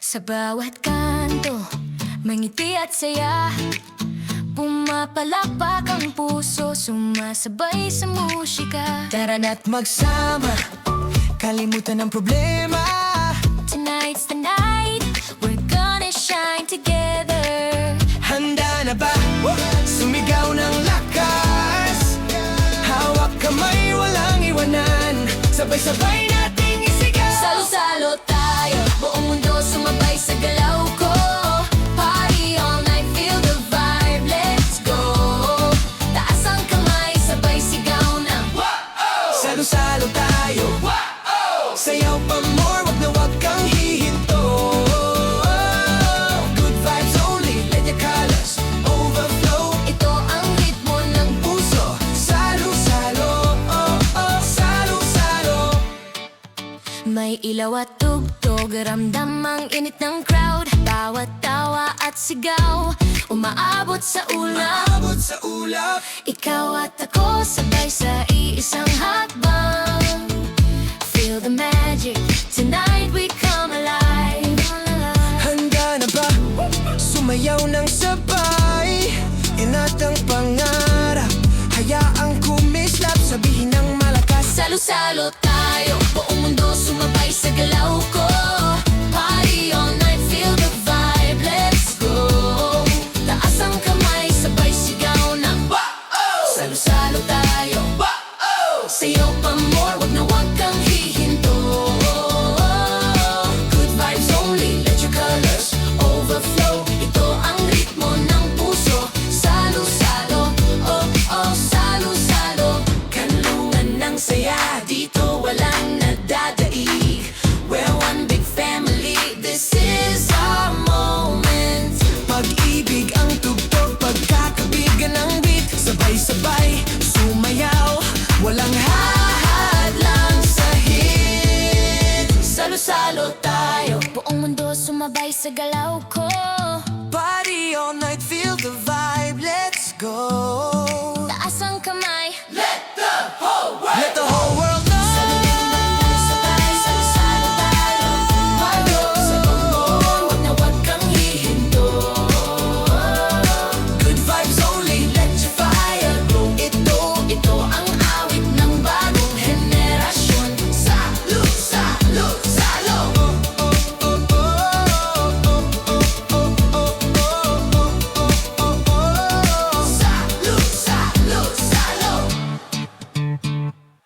Sa bawat kanto, mangiti at saya, pumapalakpak ang puso, sumasabay sa musika. Tara na't magsama, kalimutan ang problema. Tonight's the night, we're gonna shine together. Handa na ba? Sumigaw ng lakas, hawak kamay, walang iwanan, sabay-sabay nating isigaw. Salo-salo tayo, buong mundo sumabay sa galaw ko. Party all night, feel the vibe, let's go. Taas ang kamay, sabay sigaw na Salo-salo tayo, sayaw pa more, wag na wag kang hihinto. Good vibes only, let your colors overflow. ito ang ritmo ng Puso, salo-salo, salo-salo. may ilaw at tugtog, ramdam ang init ng crowd. Bawat tawa at sigaw, umaabot sa ulap. Abot sa ulap, Ikaw at ako, sabay sa iisang hakbang. Feel the magic, tonight we come alive. handa na ba? Sumayaw ng sabay, inatang pangarap, hayaang kumislap, sabihin ng malakas. Salo-salo tayo, buong mundo sumabay sa galaw ko. Party all night, feel the vibe, let's go. Taas ang kamay, sabay sigaw na salo-salo tayo, sayaw pa more, wag na wag kang hihinto. Good vibes only, let your colors overflow. Ito ang ritmo ng puso, salo-salo, salo-salo. Kanlungan ng saya, dito walang nadadaig. We're one big family, this is our moment. Pag-ibig ang tugtog, pagkakabigan ng beat, sabay-sabay, sumayaw, walang hahadlang sa hit. Salo-salo tayo, buong mundo sumabay sa galaw ko. Party all night, feel the vibe, let's go. Taas ang kamay, Let the whole world